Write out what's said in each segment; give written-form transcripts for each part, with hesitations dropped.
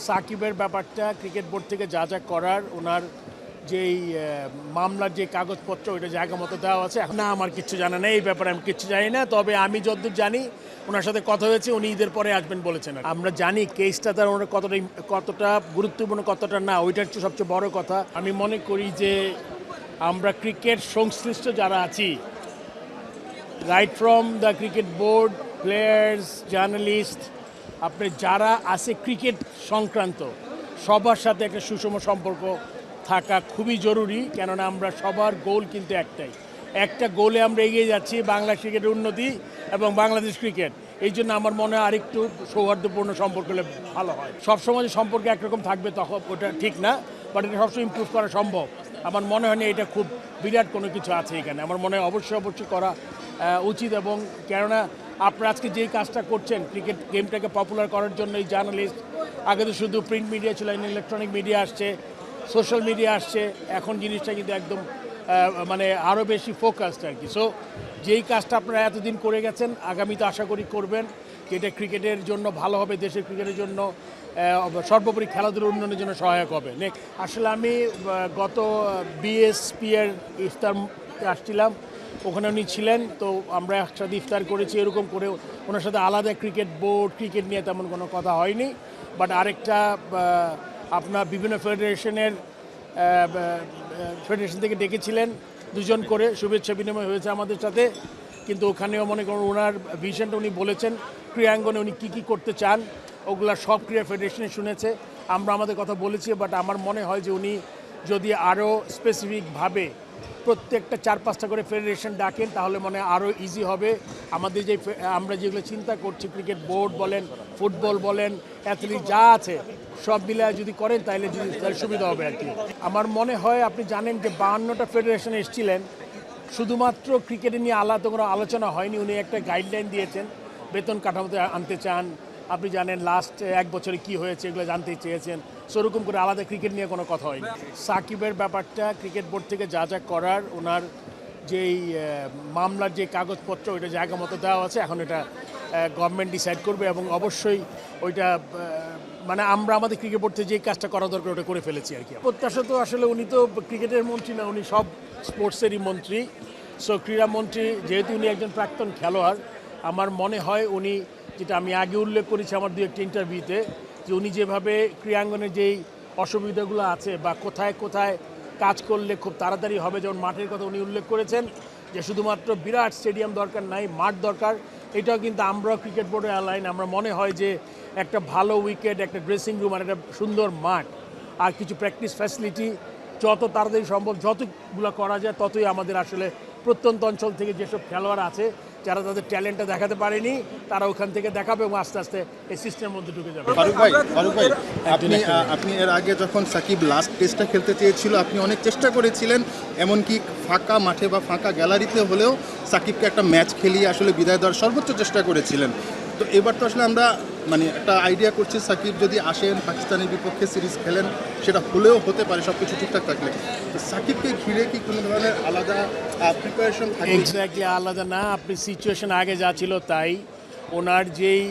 সাকিবের ব্যাপারটা cricket board থেকে যা যা করার ওনার যেই মামলার যে কাগজপত্র ওইটা জায়গা মতো দেওয়া আছে। না, আমার কিচ্ছু জানা নেই, এই ব্যাপারে আমি কিচ্ছু জানি না। তবে আমি যতদূর জানি ওনার সাথে কথা হয়েছে, উনি ঈদের পরে আসবেন বলেছেন। আমরা জানি কেসটা তার ওনার কতটা গুরুত্বপূর্ণ কতটা না, ওইটার হচ্ছে সবচেয়ে বড় কথা। আমি মনে করি যে আমরা ক্রিকেট সংশ্লিষ্ট যারা আছি, right from the cricket board, players, journalist, আপনি যারা আছে ক্রিকেট সংক্রান্ত সবার সাথে একটা সুষম সম্পর্ক থাকা খুবই জরুরি। কেননা আমরা সবার গোল কিন্তু একটা গোলে আমরা এগিয়ে যাচ্ছি, বাংলা ক্রিকেটের উন্নতি এবং বাংলাদেশ ক্রিকেট। এই জন্য আমার মনে হয় আরেকটু সৌহার্দ্যপূর্ণ সম্পর্ক হলে ভালো হয়। সবসময় সম্পর্কে একরকম থাকবে তখন ওটা ঠিক না, বাট এটা সবসময় ইমপ্রুভ করা সম্ভব। আমার মনে হয় না এটা খুব বিরাট কোনো কিছু আছে এখানে। আমার মনে হয় অবশ্যই করা উচিত। এবং কেননা আপনারা আজকে যেই কাজটা করছেন ক্রিকেট গেমটাকে পপুলার করার জন্য, এই জার্নালিস্ট, আগে তো শুধু প্রিন্ট মিডিয়া ছিল, ইলেকট্রনিক মিডিয়া আসছে, সোশ্যাল মিডিয়া আসছে, এখন জিনিসটা কিন্তু একদম মানে আরও বেশি ফোকাসড আর কি। সো যেই কাজটা আপনারা এতদিন করে গেছেন, আগামীতে আশা করি করবেন, যেটা ক্রিকেটের জন্য ভালো হবে, দেশের ক্রিকেটের জন্য সর্বোপরি খেলাধুলার উন্নয়নের জন্য সহায়ক হবে। আসলে আমি গত বিএসপি এর ইফতার আসছিলাম, ওখানে উনি ছিলেন, তো আমরা একসাথে ইফতার করেছি। এরকম করে ওনার সাথে আলাদা ক্রিকেট বোর্ড, ক্রিকেট নিয়ে তেমন কোনো কথা হয়নি। বাট আরেকটা আপনার বিভিন্ন ফেডারেশন থেকে ডেকেছিলেন, দুজন করে শুভেচ্ছা বিনিময় হয়েছে আমাদের সাথে। কিন্তু ওখানেও মনে করুন ওনার ভিশনটা উনি বলেছেন, ক্রীড়াঙ্গনে উনি কী করতে চান ওগুলা সব ক্রীড়া ফেডারেশনে শুনেছে। আমরা আমাদের কথা বলেছি, বাট আমার মনে হয় যে উনি যদি আরও স্পেসিফিকভাবে প্রত্যেকটা 4-5টা করে ফেডারেশন ডাকেন, তাহলে মনে হয় আরও ইজি হবে। আমাদের যে আমরা যেগুলো চিন্তা করছি, ক্রিকেট বোর্ড বলেন, ফুটবল বলেন, অ্যাথলিট যা আছে সব মিলে যদি করেন তাহলে সুবিধা হবে আর কি। আমার মনে হয় আপনি জানেন যে 52টা ফেডারেশন এসেছিলেন, শুধুমাত্র ক্রিকেটে নিয়ে আলাদা কোনো আলোচনা হয়নি। উনি একটা গাইডলাইন দিয়েছেন, বেতন কাঠামোতে আনতে চান, আপনি জানেন লাস্ট 1 বছরে কি হয়েছে এগুলো জানতে চেয়েছেন। সেরকম করে আলাদা ক্রিকেট নিয়ে কোনো কথা হয়নি। সাকিবের ব্যাপারটা ক্রিকেট বোর্ড থেকে যা যা করার ওনার যেই মামলার যে কাগজপত্র ওইটা জায়গা মতো দেওয়া আছে, এখন এটা গভর্নমেন্ট ডিসাইড করবে। এবং অবশ্যই ওইটা মানে আমরা আমাদের ক্রিকেট বোর্ড থেকে যে কাজটা করা দরকার ওটা করে ফেলেছি আর কি। প্রত্যাশা তো আসলে উনি তো ক্রিকেটের মন্ত্রী না, উনি সব স্পোর্টসেরই মন্ত্রী। সো ক্রীড়ামন্ত্রী যেহেতু উনি একজন প্রাক্তন খেলোয়াড়, আমার মনে হয় উনি, যেটা আমি আগে উল্লেখ করেছি আমার 2-1টা ইন্টারভিউতে, যে উনি যেভাবে ক্রীড়াঙ্গনে যেই অসুবিধাগুলো আছে বা কোথায় কোথায় কাজ করলে খুব তাড়াতাড়ি হবে, যেমন মাঠের কথা উনি উল্লেখ করেছেন, যে শুধুমাত্র বিরাট স্টেডিয়াম দরকার নাই, মাঠ দরকার। এটাও কিন্তু আমরাও ক্রিকেট বোর্ডে অ্যালাইন। আমরা মনে হয় যে একটা ভালো উইকেট, একটা ড্রেসিং রুম আর একটা সুন্দর মাঠ আর কিছু প্র্যাকটিস ফ্যাসিলিটি যত তাড়াতাড়ি সম্ভব যতগুলো করা যায় ততই আমাদের আসলে প্রত্যন্ত অঞ্চল থেকে যেসব খেলোয়াড় আছে যারা তাদের ট্যালেন্টটা দেখাতে পারেনি তারা ওখান থেকে দেখাবে এবং আস্তে আস্তে এই সিস্টেমের মধ্যে ঢুকে যাবে। ফারুক ভাই, আপনি এর আগে যখন সাকিব লাস্ট টেস্টটা খেলতে চেয়েছিল, আপনি অনেক চেষ্টা করেছিলেন, এমনকি ফাঁকা মাঠে বা ফাঁকা গ্যালারিতে হলেও সাকিবকে একটা ম্যাচ খেলিয়ে আসলে বিদায় দেওয়ার সর্বোচ্চ চেষ্টা করেছিলেন। তো এবার তো আসলে আমরা মানে একটা আইডিয়া করছি, সাকিব যদি আসেন পাকিস্তানের বিপক্ষে সিরিজ খেলেন, সেটা হলেও হতে পারে সব কিছু ঠিকঠাক থাকলে। তো সাকিবকে ঘিরে কি কোনো ধরনের আলাদা প্রিপারেশন থাকে? এক্স্যাক্টলি আলাদা না, আপনি সিচুয়েশন আগে যা ছিল তাই। ওনার যেই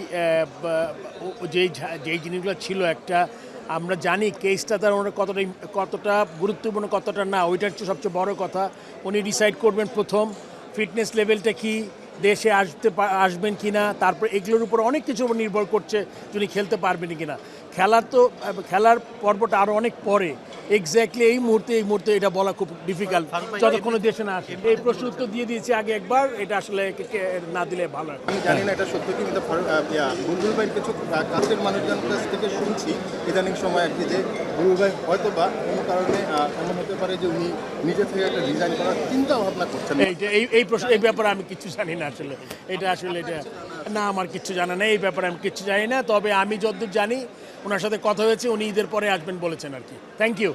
জিনিসগুলো ছিল, একটা আমরা জানি কেসটা তার ওনার কতটা গুরুত্বপূর্ণ কতটা না, ওইটার হচ্ছে সবচেয়ে বড় কথা। উনি ডিসাইড করবেন প্রথম ফিটনেস লেভেলটা কি, দেশে আসবেন কি না, তারপর এগুলোর উপর অনেক কিছু নির্ভর করছে যিনি খেলতে পারবেন কি না। খেলার পর্বটা আরও অনেক পরে। এক্স্যাক্টলি এই মুহূর্তে এটা বলা খুব ডিফিকাল্ট যতক্ষণ দেশে না আসে। এই প্রশ্ন উত্তর দিয়ে দিয়েছি আগে একবার, এটা আসলে না দিলে ভালো। আমি জানি না এটা সত্যি কিন্তু বুলবুল ভাইয়ের কিছু কাছের মানুষজনের কাছ থেকে শুনছি ইদানিং সময় আর কি, যে বুলবুল ভাই হয়তো বা কোনো কারণে এমন হতে পারে যে উনি নিজে থেকে একটা রিজাইন করার চিন্তা ভাবনা করছেন। এই ব্যাপারে আমি কিছু জানি না আসলে। এটা না, আমার কিচ্ছু জানা নেই, এই ব্যাপারে আমি কিচ্ছু জানি না। তবে আমি যতদূর জানি ওনার সাথে কথা হয়েছে, উনি ঈদের পরে আসবেন বলেছেন আর কি। Thank you.